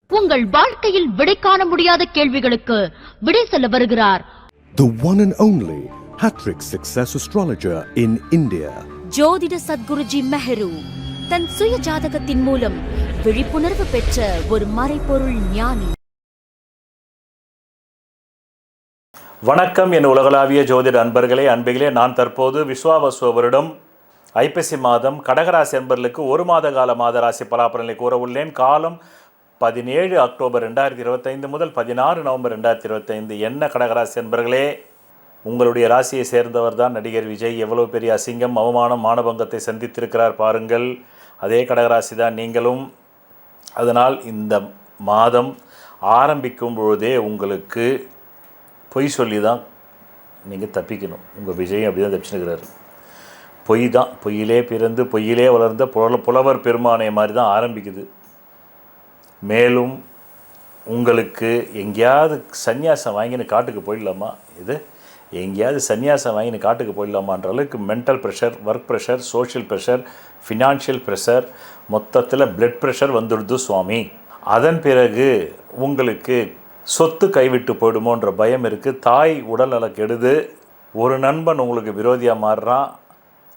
உங்கள் வாழ்க்கையில் விடை காண முடியாத கேள்விகளுக்கு விடை சொல்ல வருகிறார் The one and only Hattrick Success Astrologer in India. ஜோதிட சத்குருஜி மெஹரு தன் சுய ஜாதகத்தின் மூலம் விழிப்புணர்வு பெற்ற ஒரு மறைபொருள் ஞானி. வணக்கம் என் உலகளாவிய ஜோதிட அன்பிகளே, நான் தற்போது விஸ்வாவசு வருடம் ஐப்பசி மாதம் கடகராசி அன்பர்களுக்கு ஒரு மாத கால மாத ராசி பலாபலனை கூற உள்ளேன். காலம் 17 அக்டோபர் 2025 முதல் 16 நவம்பர் 2025. என்ன கடகராசி அன்பர்களே, உங்களுடைய ராசியை சேர்ந்தவர் தான் நடிகர் விஜய். எவ்வளவு பெரிய அசிங்கம், அவமானம், மானபங்கத்தை சந்தித்திருக்கிறார் பாருங்கள். அதே கடகராசி தான் நீங்களும். அதனால் இந்த மாதம் ஆரம்பிக்கும் பொழுதே உங்களுக்கு பொய் சொல்லி தான் நீங்கள் தப்பிக்கணும். உங்கள் விஜய் அப்படி தான் தப்பிச்சுனுக்கிறார். பொய் தான், பொய்யிலே பிறந்து பொய்யிலே வளர்ந்த புலவர் பெருமானை மாதிரி தான் ஆரம்பிக்குது. மேலும் உங்களுக்கு எங்கேயாவது சன்னியாசம் வாங்கின்னு காட்டுக்கு போயிடலாமா, எங்கேயாவது சன்னியாசம் வாங்கின்னு காட்டுக்கு போயிடலாமான்ற அளவுக்கு mental pressure, work pressure, social pressure, financial pressure, மொத்தத்தில் பிளட் ப்ரெஷர் வந்துடுது சுவாமி. அதன் பிறகு உங்களுக்கு சொத்து கைவிட்டு போயிடுமோன்ற பயம் இருக்குது. தாய் உடல்நல கெடுது. ஒரு நண்பன் உங்களுக்கு விரோதியாக மாறுறான்.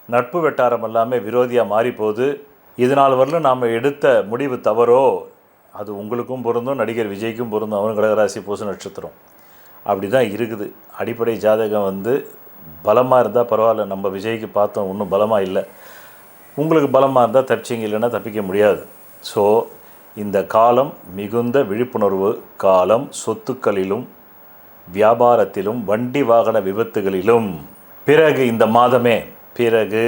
நட்பு வட்டாரம் எல்லாமே விரோதியாக மாறி போகுது. இதனால் வரலும் நாம் எடுத்த முடிவு தவறோ, அது உங்களுக்கும் பொருந்தும், நடிகர் விஜய்க்கும் பொருந்தும். அவரும் கடகராசி பூச நட்சத்திரம் அப்படி தான் இருக்குது. அடிப்படை ஜாதகம் பலமாக இருந்தால் பரவாயில்ல. நம்ம விஜய்க்கு பார்த்தோம், இன்னும் பலமாக இல்லை. உங்களுக்கு பலமாக இருந்தால் தப்பிச்சிங்க, இல்லைன்னா தப்பிக்க முடியாது. ஸோ இந்த காலம் மிகுந்த விழிப்புணர்வு காலம். சொத்துக்களிலும் வியாபாரத்திலும் வண்டி வாகன விபத்துகளிலும். பிறகு இந்த மாதமே பிறகு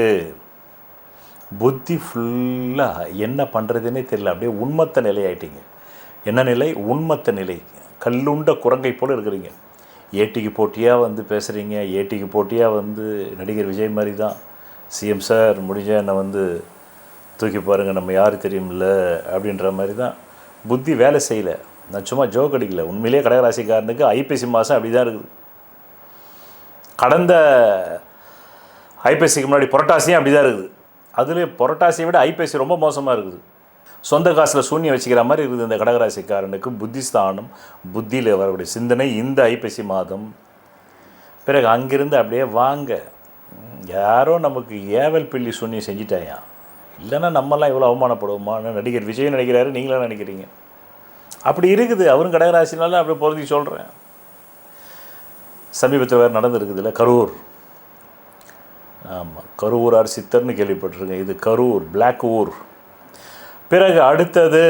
புத்தி ஃபுல்லாக என்ன பண்ணுறதுன்னே தெரியல. அப்படியே உண்மத்த நிலை ஆகிட்டீங்க. என்ன நிலை? உண்மத்த நிலை. கல்லுண்ட குரங்கை போல் இருக்கிறீங்க. ஏட்டிக்கு போட்டியாக பேசுகிறீங்க. ஏட்டிக்கு போட்டியாக நடிகர் விஜய் மாதிரி தான். சிஎம் சார் முடிஞ்சால் என்னை தூக்கி பாருங்கள், நம்ம யார் தெரியுமில்ல அப்படின்ற மாதிரி தான். புத்தி வேலை செய்யலை. நான் சும்மா ஜோக் அடிக்கல. உண்மையிலே கடகராசிக்காரனுக்கு ஐப்பசி மாதம் அப்படி தான் இருக்குது. கடந்த ஐப்பசிக்கு முன்னாடி புரட்டாசியும் அப்படி தான் இருக்குது. அதுலேயே புரட்டாசியை விட ஐப்பசி ரொம்ப மோசமாக இருக்குது. சொந்த காசில் சூன்யம் வச்சுக்கிற மாதிரி இருக்குது இந்த கடகராசிக்காரனுக்கு. புத்திஸ்தானம், புத்தியில் வரக்கூடிய சிந்தனை இந்த ஐப்பசி மாதம். பிறகு அங்கிருந்து அப்படியே வாங்க. யாரோ நமக்கு ஏவல் பிள்ளி சூன்யம் செஞ்சிட்டாயா, இல்லைன்னா நம்மலாம் இவ்வளோ அவமானப்படுவோமா? நடிகர் விஜய் நினைக்கிறாரு, நீங்களாம் நினைக்கிறீங்க. அப்படி இருக்குது. அவரும் கடகராசினால அப்படி பொருந்தி சொல்கிறேன். சமீபத்தில் வேறு நடந்துருக்குதுல்ல, கரூர். ஆமாம், கரூரார் சித்தர்னு கேள்விப்பட்டிருக்கேன். இது கரூர், பிளாக் ஊர். பிறகு அடுத்தது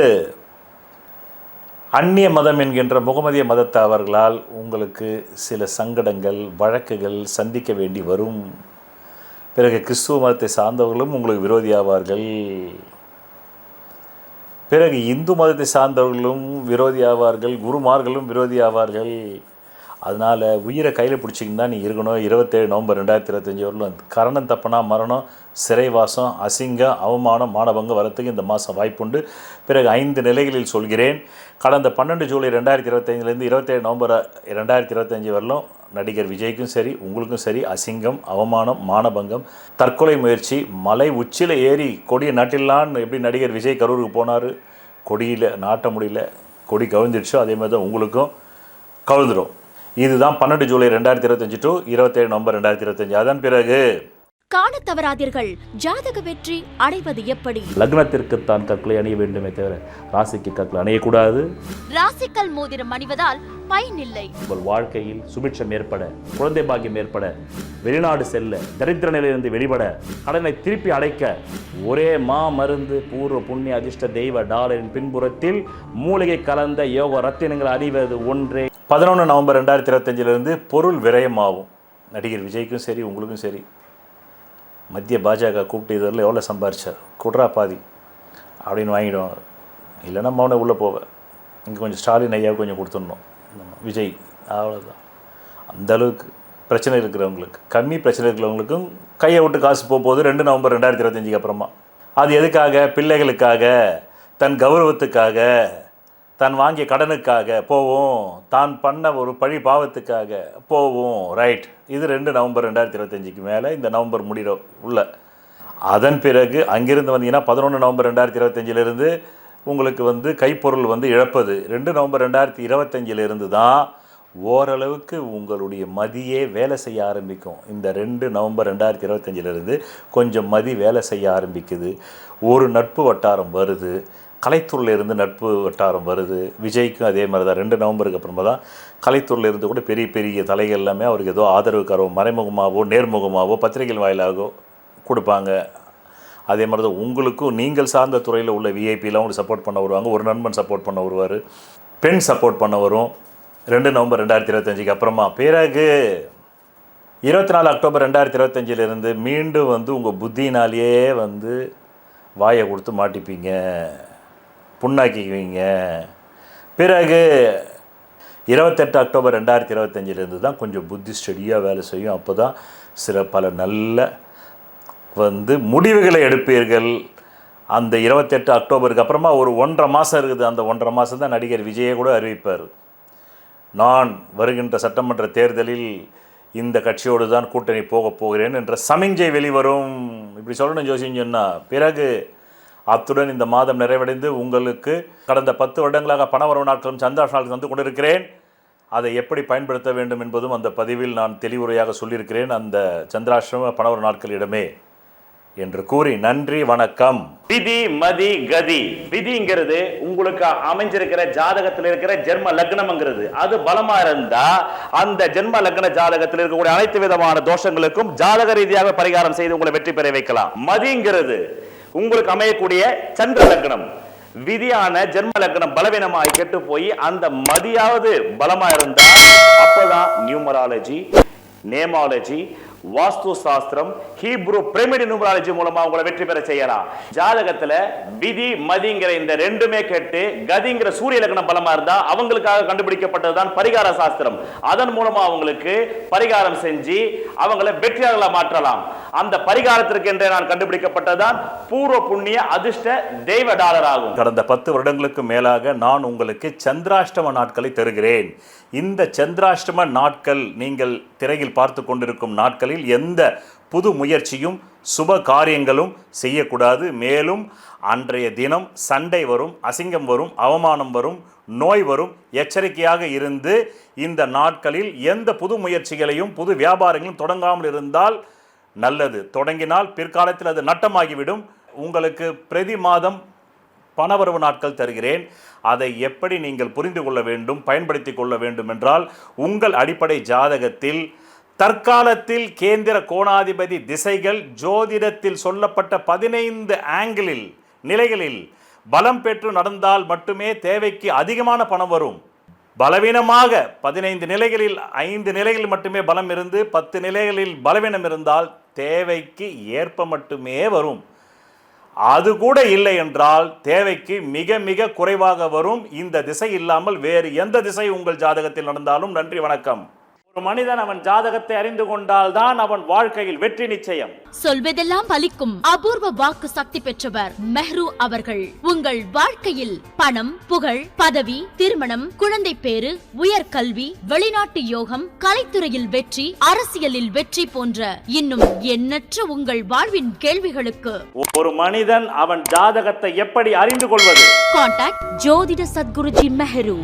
அந்நிய மதம் என்கின்ற முகமதிய மதத்தவர்களால் உங்களுக்கு சில சங்கடங்கள், வழக்குகள் சந்திக்க வேண்டி வரும். பிறகு கிறிஸ்துவ மதத்தை சார்ந்தவர்களும் உங்களுக்கு விரோதியாவார்கள். பிறகு இந்து மதத்தை சார்ந்தவர்களும் விரோதியாவார்கள். குருமார்களும் விரோதியாவார்கள். அதனால் உயிரை கையில் பிடிச்சிக்கின்னு தான் நீ இருக்கணும். 27 நவம்பர் 2025 வரலும் கரணம் தப்புனா மரணம், சிறைவாசம், அசிங்கம், அவமானம், மானபங்கம் வரத்துக்கு இந்த மாதம் வாய்ப்புண்டு. பிறகு 5 நிலைகளில் சொல்கிறேன். கடந்த 12 ஜூலை 2025 27 நவம்பர் 2025 வரலும் நடிகர் விஜய்க்கும் சரி, உங்களுக்கும் சரி, அசிங்கம், அவமானம், மானபங்கம், தற்கொலை முயற்சி, மலை உச்சியில் ஏறி கொடியை நாட்டிடலான்னு எப்படி நடிகர் விஜய் கரூருக்கு போனார், கொடியில் நாட்ட முடியல, கொடி கவிழ்ந்துடுச்சோ அதே மாதிரி தான் உங்களுக்கும் கவிழ்ந்துடும். இதுதான் 12 ஜூலை 2025 டு 27 நவம்பர் 2025. அதன் பிறகு காண தவறாதீர்கள். ஜாதக வெற்றி அடைவது எப்படி? லக்னத்திற்கு தான் கற்களை அணிய வேண்டுமே தவிர ராசிக்கு கற்கள் அணியக்கூடாது. ராசிக்கல் மோதிரம் அணிவதால் பயனில்லை. உங்கள் வாழ்க்கையில் சுபிட்சம் ஏற்பட, குழந்தை பாக்கியம் ஏற்பட, வெளிநாடு செல்ல, தரித்திர நிலையிலிருந்து வெளிப்பட, கடனை திருப்பி அடைக்க ஒரே மருந்து பூர்வ புண்ணிய அதிர்ஷ்ட தெய்வ டாலரின் பின்புறத்தில் மூலிகை கலந்த யோக ரத்தினங்கள் அணிவது ஒன்றே. 11 நவம்பர் 2025 பொருள் விரயமாகும். நடிகர் விஜய்க்கும் சரி, உங்களுக்கும் சரி. மத்திய பாஜக கூப்பிட்டு இதில் எவ்வளோ சம்பாரிச்சார், குட்ரா பாதி அப்படின்னு வாங்கிடுவாங்க. இல்லைன்னா மௌன உள்ளே போவேன். இங்கே கொஞ்சம் ஸ்டாலின் ஐயாவுக்கு கொஞ்சம் கொடுத்துடணும். விஜய் அவ்வளோதான். அந்தளவுக்கு பிரச்சனை இருக்கிறவங்களுக்கு, கம்மி பிரச்சனை இருக்கிறவங்களுக்கும் கையை விட்டு காசு போகுது 2 நவம்பர் 2025 அப்புறமா. அது எதுக்காக? பிள்ளைகளுக்காக, தன் கௌரவத்துக்காக, தான் வாங்கிய கடனுக்காக போவோம், தான் பண்ண ஒரு பழி பாவத்துக்காக போவோம். ரைட். இது 2 நவம்பர் 2025 மேலே இந்த நவம்பர் முடிகிற உள்ள. அதன் பிறகு அங்கிருந்து 11 நவம்பர் 2025 உங்களுக்கு கைப்பொருள் இழப்பது 2 நவம்பர் 2025 தான் ஓரளவுக்கு உங்களுடைய மதியே வேலை செய்ய ஆரம்பிக்கும். இந்த 2 நவம்பர் 2025 கொஞ்சம் மதி வேலை செய்ய ஆரம்பிக்குது. ஒரு நட்பு வட்டாரம் வருது, கலைத்துறையில் இருந்து நட்பு வட்டாரம் வருது. விஜய்க்கும் அதே மாதிரி தான் 2 நவம்பருக்கு அப்புறமா தான் கலைத்துறையில் இருந்து கூட பெரிய பெரிய தலைகள் எல்லாமே அவருக்கு ஏதோ ஆதரவுக்காரோ மறைமுகமாகவோ நேர்முகமாகவோ பத்திரிகைகள் வாயிலாகவோ கொடுப்பாங்க. அதே மாதிரி தான் உங்களுக்கும் நீங்கள் சார்ந்த துறையில் உள்ள விஐபிலாம் உங்களுக்கு சப்போர்ட் பண்ண வருவாங்க. ஒரு நண்பன் சப்போர்ட் பண்ண வருவார், பெண் சப்போர்ட் பண்ண வரும். 2 நவம்பர் 2025 அப்புறமா பிறகு 24 அக்டோபர் 2025 மீண்டும் உங்கள் புத்தினாலேயே வாயை கொடுத்து மாட்டிப்பீங்க, புண்ணாக்கிக்குவீங்க. பிறகு 28 அக்டோபர் 2025 தான் கொஞ்சம் புத்தி ஸ்டடியாக வேலை செய்யும். அப்போ தான் பல நல்ல முடிவுகளை எடுப்பீர்கள். அந்த 28 அக்டோபருக்கு அப்புறமா ஒரு 1.5 மாதம் இருக்குது. அந்த 1.5 மாதம் தான் நடிகர் விஜயை கூட அறிவிப்பார், நான் வருகின்ற சட்டமன்ற தேர்தலில் இந்த கட்சியோடு தான் கூட்டணி போகப் போகிறேன் என்ற சமிஞ்சை வெளிவரும். இப்படி சொல்லணும் ஜோசியம் சொன்னால். பிறகு அத்துடன் இந்த மாதம் நிறைவடைந்து உங்களுக்கு கடந்த 10 வருடங்களாக பணவரவு நாட்களும் சந்திராஷ்டம நாட்களும் தந்து கொண்டிருக்கிறேன். அதை எப்படி பயன்படுத்த வேண்டும் என்பதும் அந்த பதிவில் நான் தெளிவுரையாக சொல்லியிருக்கிறேன். அந்த சந்திராஷ்டம பணவரவு நாட்களிடமே என்று கூறி நன்றி, வணக்கம். விதி மதி கதி. விதிங்கிறது உங்களுக்கு அமைஞ்சிருக்கிற ஜாதகத்தில் இருக்கிற ஜென்ம லக்னம்ங்கிறது. அது பலமா இருந்தா அந்த ஜென்ம லக்ன ஜாதகத்தில் இருக்கக்கூடிய அனைத்து விதமான தோஷங்களுக்கும் ஜாதக ரீதியாக பரிகாரம் செய்து உங்களை வெற்றி பெற வைக்கலாம். மதிங்கிறது உங்களுக்கு அமையக்கூடிய சந்திர லக்னம். விதியான ஜென்ம லக்னம் பலவீனமாய் கெட்டு போய் அந்த மதியாவது பலமா இருந்தா அப்பதான் நியூமராலஜி, நேமாலஜி, வாஸ்து சாஸ்திரம், ஹீப்ரு பிரமிட் நியூமராலஜி மூலமா உங்களை வெற்றி பெற செய்யலாம். ஜாதகத்துல விதி மதிங்கிற இந்த ரெண்டுமே கேட்டு கதிங்கிற சூரிய லக்னம் பலமா இருந்தா அவங்களுக்காக கண்டுபிடிக்கப்பட்டதுதான் பரிகார சாஸ்திரம். அதன் மூலமா அவங்களுக்கு பரிகாரம் செஞ்சு அவங்களை வெற்றியாளர்களா மாற்றலாம். அந்த பரிகாரத்திற்கு என்றே நான் கண்டுபிடிக்கப்பட்டதுதான் பூர்வ புண்ணிய அதிர்ஷ்ட தெய்வ டாலர் ஆகும். கடந்த 10 வருடங்களுக்கு மேலாக நான் உங்களுக்கு சந்திராஷ்டம நாட்களை தருகிறேன். இந்த சந்திராஷ்டம நாட்கள் நீங்கள் திரையில் பார்த்து கொண்டிருக்கும் நாட்களில் எந்த புது முயற்சியும் சுப காரியங்களும் செய்யக்கூடாது. மேலும் அன்றைய தினம் சண்டை வரும், அசிங்கம் வரும், அவமானம் வரும், நோய் வரும். எச்சரிக்கையாக இருந்து இந்த நாட்களில் எந்த புது முயற்சிகளையும் புது வியாபாரங்களும் தொடங்காமல் இருந்தால் நல்லது. தொடங்கினால் பிற்காலத்தில் அது நட்டமாகிவிடும். உங்களுக்கு பிரதி மாதம் பணவரவு நாட்கள் தருகிறேன். அதை எப்படி நீங்கள் புரிந்து கொள்ள வேண்டும், பயன்படுத்தி கொள்ள வேண்டும் என்றால் உங்கள் அடிப்படை ஜாதகத்தில் தற்காலத்தில் கேந்திர கோணாதிபதி திசைகள் ஜோதிடத்தில் சொல்லப்பட்ட 15 ஆங்கிளில் நிலைகளில் பலம் பெற்று நடந்தால் மட்டுமே தேவைக்கு அதிகமான பணம் வரும். பலவீனமாக 15 நிலைகளில் 5 நிலைகளில் மட்டுமே பலம் இருந்து 10 நிலைகளில் பலவீனம் இருந்தால் தேவைக்கு ஏற்ப மட்டுமே வரும். அது கூட இல்லை என்றால் தேவைக்கு மிக மிக குறைவாக வரும். இந்த திசை இல்லாமல் வேறு எந்த திசை உங்கள் ஜாதகத்தில் நடந்தாலும் நன்றி, வணக்கம். ஒரு மனிதன் அவன் ஜாதகத்தை அறிந்து கொண்டால் தான் அவன் வாழ்க்கையில் வெற்றி நிச்சயம். சொல்வதெல்லாம் பலிக்கும் அபூர்வ வாக்கு சக்தி பெற்றவர் மெஹ்ரு அவர்கள். உங்கள் வாழ்க்கையில் பணம், புகழ், பதவி, திருமணம், குழந்தை பேறு, உயர்கல்வி, வெளிநாட்டு யோகம், கலைத்துறையில் வெற்றி, அரசியலில் வெற்றி போன்ற இன்னும் எண்ணற்ற உங்கள் வாழ்வின் கேள்விகளுக்கு ஒரு மனிதன் அவன் ஜாதகத்தை எப்படி அறிந்து கொள்வது? கான்டாக்ட் ஜோதிட Sadguruji Mehru.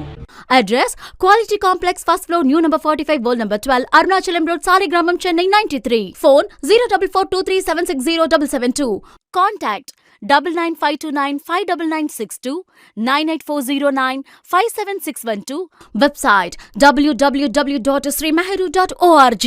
Address Quality Complex, first floor, new number 45, wall number 12, Arunachalam Road, Saligramam, Chennai 93. Phone 0442376072. Contact 99529 59962 98409 57612. Website www.srimeheru.org.